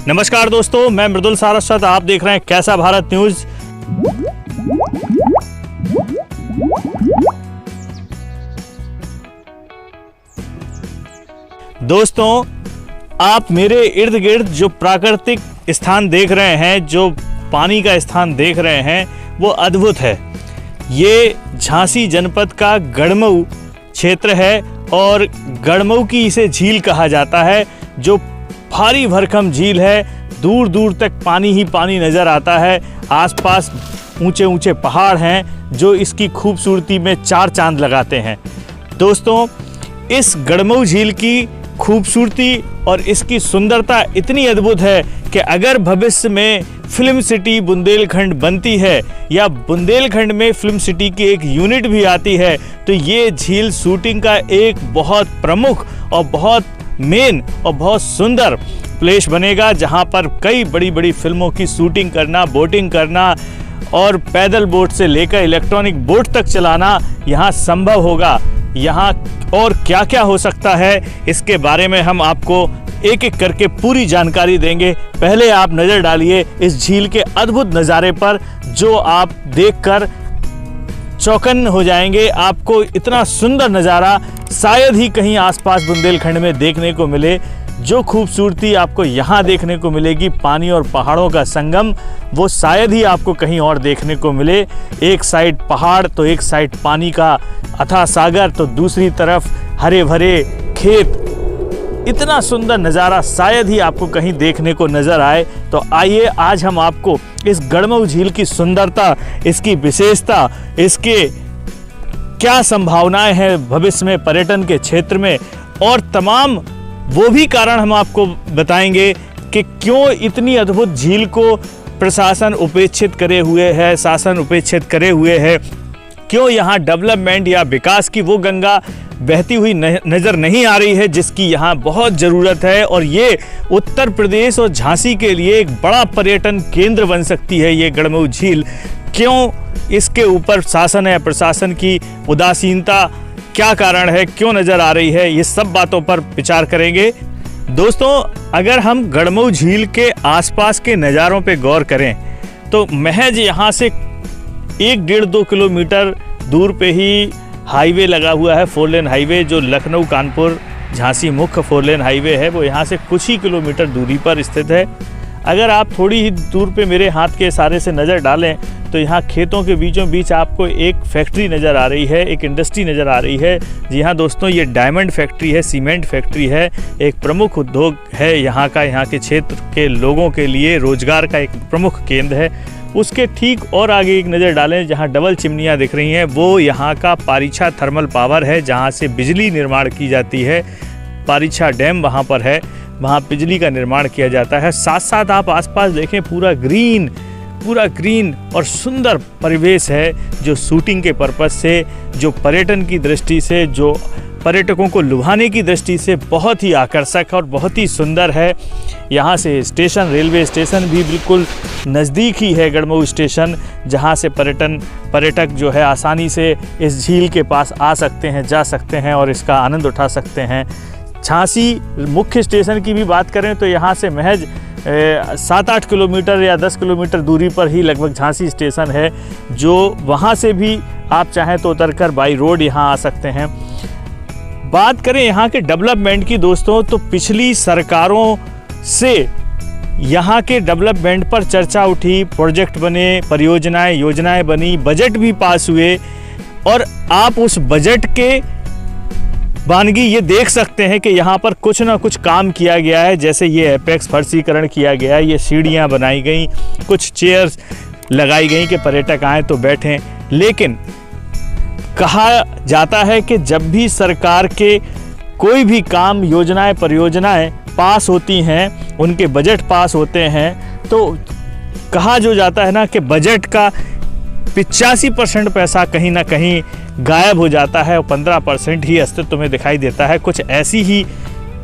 नमस्कार दोस्तों, मैं मृदुल सारस्वत। आप देख रहे हैं कैसा भारत न्यूज। दोस्तों, आप मेरे इर्द गिर्द जो प्राकृतिक स्थान देख रहे हैं, जो पानी का स्थान देख रहे हैं, वो अद्भुत है। ये झांसी जनपद का गढ़मऊ क्षेत्र है और गढ़मऊ की इसे झील कहा जाता है, जो भारी भरकम झील है। दूर दूर तक पानी ही पानी नज़र आता है। आसपास ऊंचे ऊंचे पहाड़ हैं जो इसकी खूबसूरती में चार चांद लगाते हैं। दोस्तों, इस गढ़मऊ झील की खूबसूरती और इसकी सुंदरता इतनी अद्भुत है कि अगर भविष्य में फिल्म सिटी बुंदेलखंड बनती है या बुंदेलखंड में फिल्म सिटी की एक यूनिट भी आती है, तो ये झील शूटिंग का एक बहुत प्रमुख और बहुत मेन और बहुत सुंदर प्लेस बनेगा, जहां पर कई बड़ी बड़ी फिल्मों की शूटिंग करना, बोटिंग करना और पैदल बोट से लेकर इलेक्ट्रॉनिक बोट तक चलाना यहाँ संभव होगा। यहाँ और क्या क्या हो सकता है, इसके बारे में हम आपको एक एक करके पूरी जानकारी देंगे। पहले आप नज़र डालिए इस झील के अद्भुत नज़ारे पर, जो आप देखकर चौकन्न हो जाएंगे। आपको इतना सुंदर नज़ारा शायद ही कहीं आसपास बुंदेलखंड में देखने को मिले। जो खूबसूरती आपको यहाँ देखने को मिलेगी, पानी और पहाड़ों का संगम, वो शायद ही आपको कहीं और देखने को मिले। एक साइड पहाड़ तो एक साइड पानी का अथाह सागर, तो दूसरी तरफ हरे भरे खेत। इतना सुंदर नज़ारा शायद ही आपको कहीं देखने को नज़र आए। तो आइए आज हम आपको इस गढ़मऊ झील की सुंदरता, इसकी विशेषता, इसके क्या संभावनाएं हैं भविष्य में पर्यटन के क्षेत्र में, और तमाम वो भी कारण हम आपको बताएंगे कि क्यों इतनी अद्भुत झील को प्रशासन उपेक्षित करे हुए है, शासन उपेक्षित करे हुए है, क्यों यहाँ डेवलपमेंट या विकास की वो गंगा बहती हुई नज़र नहीं आ रही है जिसकी यहाँ बहुत ज़रूरत है। और ये उत्तर प्रदेश और झांसी के लिए एक बड़ा पर्यटन केंद्र बन सकती है ये गढ़मऊ झील। क्यों इसके ऊपर शासन या प्रशासन की उदासीनता, क्या कारण है, क्यों नज़र आ रही है, ये सब बातों पर विचार करेंगे। दोस्तों, अगर हम गढ़मऊ झील के आसपास के नज़ारों पे गौर करें तो महज यहाँ से 1-1.5-2 किलोमीटर दूर पे ही हाईवे लगा हुआ है, 4 लेन हाईवे, जो लखनऊ कानपुर झांसी मुख्य 4 लेन हाईवे है, वो यहाँ से कुछ ही किलोमीटर दूरी पर स्थित है। अगर आप थोड़ी ही दूर पे मेरे हाथ के इशारे से नज़र डालें तो यहाँ खेतों के बीचों बीच आपको एक फैक्ट्री नज़र आ रही है, एक इंडस्ट्री नज़र आ रही है। जी हाँ दोस्तों, ये डायमंड फैक्ट्री है, सीमेंट फैक्ट्री है। एक प्रमुख उद्योग है यहाँ का, यहाँ के क्षेत्र के लोगों के लिए रोजगार का एक प्रमुख केंद्र है। उसके ठीक और आगे एक नज़र डालें, जहाँ डबल चिमनियाँ दिख रही हैं, वो यहाँ का पारीछा थर्मल पावर है, जहाँ से बिजली निर्माण की जाती है। पारीछा डैम वहाँ पर है, वहाँ बिजली का निर्माण किया जाता है। साथ साथ आप आसपास देखें, पूरा ग्रीन और सुंदर परिवेश है, जो शूटिंग के पर्पज़ से, जो पर्यटन की दृष्टि से, जो पर्यटकों को लुभाने की दृष्टि से बहुत ही आकर्षक और बहुत ही सुंदर है। यहाँ से स्टेशन, रेलवे स्टेशन भी बिल्कुल नज़दीक ही है, गढ़मऊ स्टेशन, जहाँ से पर्यटक जो है आसानी से इस झील के पास आ सकते हैं, जा सकते हैं और इसका आनंद उठा सकते हैं। झांसी मुख्य स्टेशन की भी बात करें तो यहाँ से महज 7-8 किलोमीटर या 10 किलोमीटर दूरी पर ही लगभग झांसी स्टेशन है, जो वहाँ से भी आप चाहें तो उतरकर बाई रोड यहाँ आ सकते हैं। बात करें यहाँ के डेवलपमेंट की दोस्तों, तो पिछली सरकारों से यहाँ के डेवलपमेंट पर चर्चा उठी, प्रोजेक्ट बने, परियोजनाएं, योजनाएं बनी, बजट भी पास हुए, और आप उस बजट के वानगी ये देख सकते हैं कि यहाँ पर कुछ ना कुछ काम किया गया है। जैसे ये एपेक्स फर्शीकरण किया गया है, ये सीढ़ियाँ बनाई गई, कुछ चेयर्स लगाई गई कि पर्यटक आएँ तो बैठें। लेकिन कहा जाता है कि जब भी सरकार के कोई भी काम, योजनाएं, परियोजनाएं पास होती हैं, उनके बजट पास होते हैं, तो कहा जो जाता है ना कि बजट का 85% पैसा कहीं ना कहीं गायब हो जाता है और 15% ही अस्तित्व में दिखाई देता है। कुछ ऐसी ही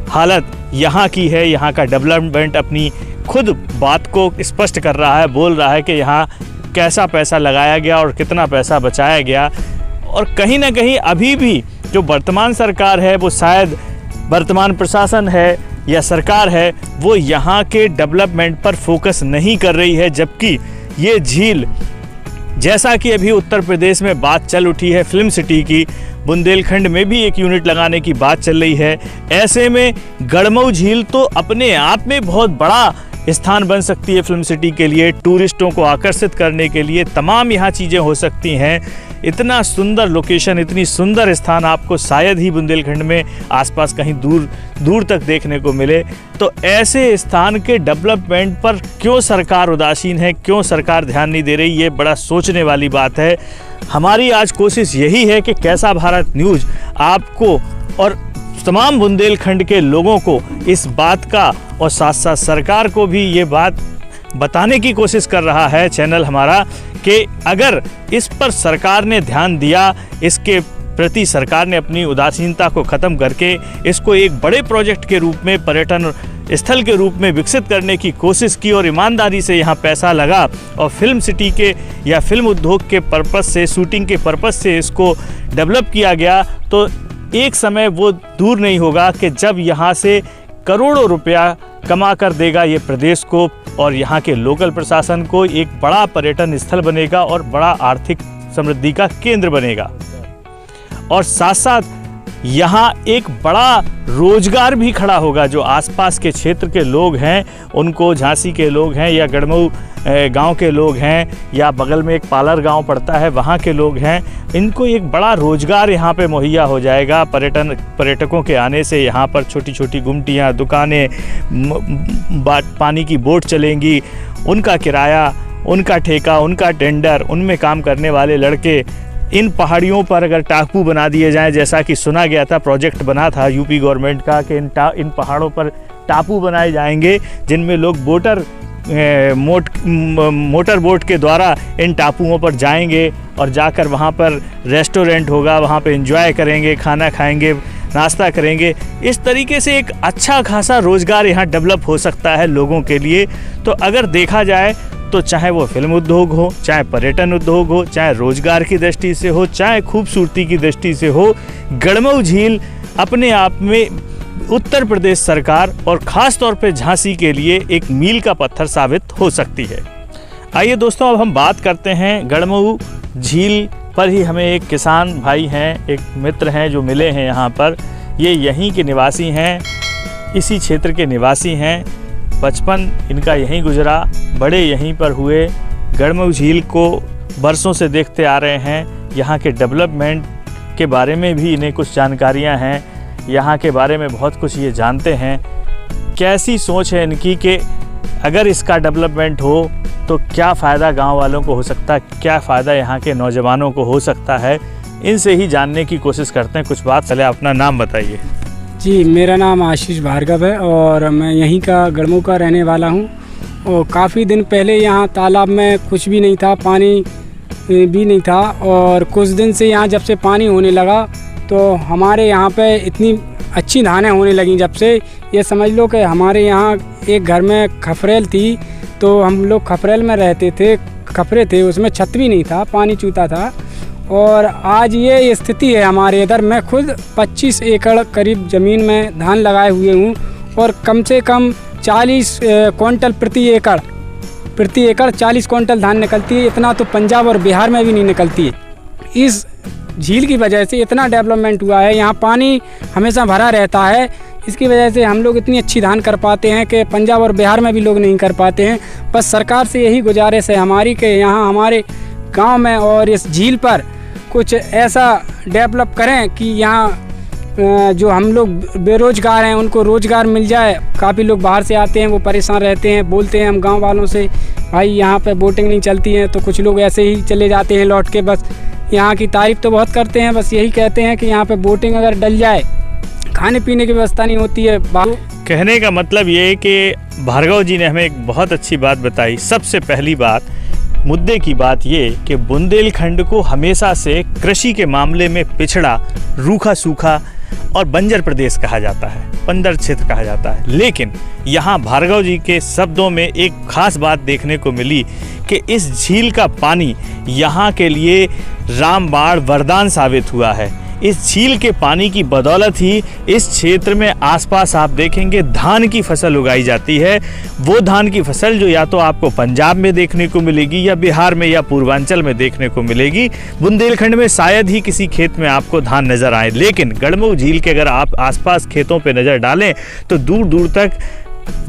हालत यहाँ की है। यहाँ का डेवलपमेंट अपनी खुद बात को स्पष्ट कर रहा है, बोल रहा है कि यहाँ कैसा पैसा लगाया गया और कितना पैसा बचाया गया। और कहीं ना कहीं अभी भी जो वर्तमान सरकार है, वो शायद वर्तमान प्रशासन है, या सरकार है वो यहाँ के डेवलपमेंट पर फोकस नहीं कर रही है, जबकि ये झील, जैसा कि अभी उत्तर प्रदेश में बात चल उठी है फिल्म सिटी की, बुंदेलखंड में भी एक यूनिट लगाने की बात चल रही है। ऐसे में गड़मऊ झील तो अपने आप में बहुत बड़ा स्थान बन सकती है फिल्म सिटी के लिए, टूरिस्टों को आकर्षित करने के लिए तमाम यहाँ चीज़ें हो सकती हैं। इतना सुंदर लोकेशन, इतनी सुंदर स्थान आपको शायद ही बुंदेलखंड में आसपास कहीं दूर दूर तक देखने को मिले। तो ऐसे स्थान के डेवलपमेंट पर क्यों सरकार उदासीन है, क्यों सरकार ध्यान नहीं दे रही, ये बड़ा सोचने वाली बात है। हमारी आज कोशिश यही है कि कैसा भारत न्यूज़ आपको और तमाम बुंदेलखंड के लोगों को इस बात का और साथ साथ सरकार को भी ये बात बताने की कोशिश कर रहा है चैनल हमारा, कि अगर इस पर सरकार ने ध्यान दिया, इसके प्रति सरकार ने अपनी उदासीनता को ख़त्म करके इसको एक बड़े प्रोजेक्ट के रूप में, पर्यटन स्थल के रूप में विकसित करने की कोशिश की और ईमानदारी से यहाँ पैसा लगा और फिल्म सिटी के या फिल्म उद्योग के पर्पस से, शूटिंग के पर्पस से इसको डेवलप किया गया, तो एक समय वो दूर नहीं होगा कि जब यहाँ से करोड़ों रुपया कमा कर देगा ये प्रदेश को और यहाँ के लोकल प्रशासन को, एक बड़ा पर्यटन स्थल बनेगा और बड़ा आर्थिक समृद्धि का केंद्र बनेगा। और साथ साथ यहाँ एक बड़ा रोजगार भी खड़ा होगा। जो आसपास के क्षेत्र के लोग हैं उनको, झांसी के लोग हैं या गड़मऊ गांव के लोग हैं या बगल में एक पालर गांव पड़ता है वहाँ के लोग हैं, इनको एक बड़ा रोजगार यहाँ पे मुहैया हो जाएगा। पर्यटकों के आने से यहाँ पर छोटी छोटी गुमटियाँ, दुकानें, पानी की बोट चलेंगी, उनका किराया, उनका ठेका, उनका टेंडर, उनमें काम करने वाले लड़के, इन पहाड़ियों पर अगर टापू बना दिए जाएं, जैसा कि सुना गया था, प्रोजेक्ट बना था यूपी गवर्नमेंट का कि इन पहाड़ों पर टापू बनाए जाएंगे जिनमें लोग मोटर बोट के द्वारा इन टापुओं पर जाएंगे और जाकर वहाँ पर रेस्टोरेंट होगा, वहाँ पे एंजॉय करेंगे, खाना खाएंगे, नाश्ता करेंगे। इस तरीके से एक अच्छा खासा रोज़गार यहाँ डेवलप हो सकता है लोगों के लिए। तो अगर देखा जाए तो चाहे वो फिल्म उद्योग हो, चाहे पर्यटन उद्योग हो, चाहे रोजगार की दृष्टि से हो, चाहे खूबसूरती की दृष्टि से हो, गड़मऊ झील अपने आप में उत्तर प्रदेश सरकार और ख़ास तौर पे झांसी के लिए एक मील का पत्थर साबित हो सकती है। आइए दोस्तों, अब हम बात करते हैं गड़मऊ झील पर ही। हमें एक किसान भाई हैं, एक मित्र हैं जो मिले हैं यहाँ पर। ये यहीं के निवासी हैं, इसी क्षेत्र के निवासी हैं। बचपन इनका यहीं गुजरा, बड़े यहीं पर हुए। गड़मऊ झील को बरसों से देखते आ रहे हैं। यहाँ के डेवलपमेंट के बारे में भी इन्हें कुछ जानकारियाँ हैं, यहाँ के बारे में बहुत कुछ ये जानते हैं। कैसी सोच है इनकी कि अगर इसका डेवलपमेंट हो तो क्या फ़ायदा गांव वालों को हो सकता है, क्या फ़ायदा यहाँ के नौजवानों को हो सकता है। इनसे ही जानने की कोशिश करते हैं कुछ बात। चले, अपना नाम बताइए। जी, मेरा नाम आशीष भार्गव है और मैं यहीं का गड़मऊ का रहने वाला हूँ। और काफ़ी दिन पहले यहाँ तालाब में कुछ भी नहीं था, पानी भी नहीं था, और कुछ दिन से यहाँ जब से पानी होने लगा तो हमारे यहाँ पे इतनी अच्छी धानें होने लगी। जब से ये समझ लो कि हमारे यहाँ एक घर में खफरेल थी, तो हम लोग खफरेल में रहते थे, खफरे थे, उसमें छत भी नहीं था, पानी चूता था। और आज ये स्थिति है हमारे इधर। मैं खुद 25 एकड़ करीब ज़मीन में धान लगाए हुए हूँ और कम से कम 40 क्विंटल प्रति एकड़ 40 क्विंटल धान निकलती है। इतना तो पंजाब और बिहार में भी नहीं निकलती है। इस झील की वजह से इतना डेवलपमेंट हुआ है, यहाँ पानी हमेशा भरा रहता है। इसकी वजह से हम लोग इतनी अच्छी धान कर पाते हैं कि पंजाब और बिहार में भी लोग नहीं कर पाते हैं। बस सरकार से यही गुजारिश है हमारी कि यहाँ हमारे गांव में और इस झील पर कुछ ऐसा डेवलप करें कि यहाँ जो हम लोग बेरोजगार हैं उनको रोज़गार मिल जाए। काफ़ी लोग बाहर से आते हैं, वो परेशान रहते हैं, बोलते हैं हम गांव वालों से भाई यहाँ पे बोटिंग नहीं चलती है, तो कुछ लोग ऐसे ही चले जाते हैं लौट के। बस यहाँ की तारीफ़ तो बहुत करते हैं, बस यही कहते हैं कि यहाँ पे बोटिंग अगर डल जाए, खाने पीने की व्यवस्था नहीं होती है। कहने का मतलब ये है कि भार्गव जी ने हमें एक बहुत अच्छी बात बताई। सबसे पहली बात, मुद्दे की बात ये कि बुंदेलखंड को हमेशा से कृषि के मामले में पिछड़ा, रूखा सूखा और बंजर प्रदेश कहा जाता है, बंजर क्षेत्र कहा जाता है। लेकिन यहाँ भार्गव जी के शब्दों में एक खास बात देखने को मिली कि इस झील का पानी यहाँ के लिए रामबाण वरदान साबित हुआ है। इस झील के पानी की बदौलत ही इस क्षेत्र में आसपास आप देखेंगे धान की फसल उगाई जाती है। वो धान की फसल जो या तो आपको पंजाब में देखने को मिलेगी या बिहार में या पूर्वांचल में देखने को मिलेगी। बुंदेलखंड में शायद ही किसी खेत में आपको धान नजर आए, लेकिन गड़मऊ झील के अगर आप आसपास खेतों पे नज़र डालें तो दूर दूर तक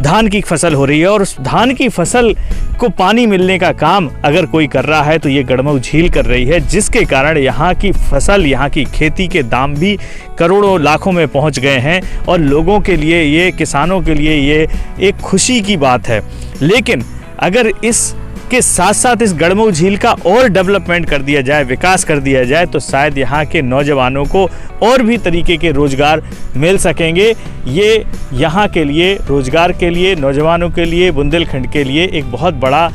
धान की फसल हो रही है। और उस धान की फसल को पानी मिलने का काम अगर कोई कर रहा है तो ये गड़मऊ झील कर रही है, जिसके कारण यहाँ की फसल, यहाँ की खेती के दाम भी करोड़ों लाखों में पहुँच गए हैं। और लोगों के लिए, ये किसानों के लिए ये एक खुशी की बात है। लेकिन अगर इसके साथ साथ इस गड़मऊ झील का और डेवलपमेंट कर दिया जाए, विकास कर दिया जाए, तो शायद यहाँ के नौजवानों को और भी तरीके के रोज़गार मिल सकेंगे। ये यहाँ के लिए, रोज़गार के लिए, नौजवानों के लिए, बुंदेलखंड के लिए एक बहुत बड़ा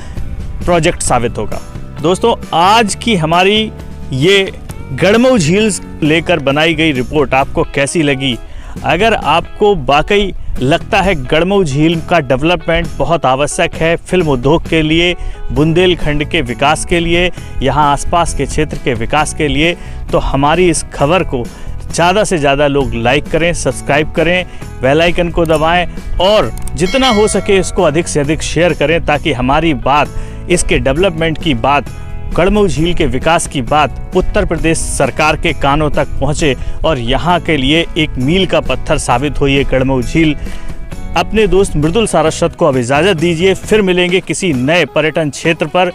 प्रोजेक्ट साबित होगा। दोस्तों, आज की हमारी ये गड़मऊ झील लेकर बनाई गई रिपोर्ट आपको कैसी लगी? अगर आपको वाकई लगता है गड़मऊ झील का डेवलपमेंट बहुत आवश्यक है फिल्म उद्योग के लिए, बुंदेलखंड के विकास के लिए, यहाँ आसपास के क्षेत्र के विकास के लिए, तो हमारी इस खबर को ज़्यादा से ज़्यादा लोग लाइक करें, सब्सक्राइब करें, बेल आइकन को दबाएं और जितना हो सके इसको अधिक से अधिक शेयर करें, ताकि हमारी बात, इसके डेवलपमेंट की बात, गड़मऊ झील के विकास की बात उत्तर प्रदेश सरकार के कानों तक पहुंचे और यहाँ के लिए एक मील का पत्थर साबित हुई है गड़मऊ झील। अपने दोस्त मृदुल सारस्वत को अब इजाज़त दीजिए, फिर मिलेंगे किसी नए पर्यटन क्षेत्र पर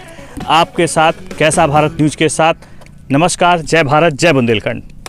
आपके साथ, कैसा भारत न्यूज़ के साथ। नमस्कार, जय भारत, जय बुंदेलखंड।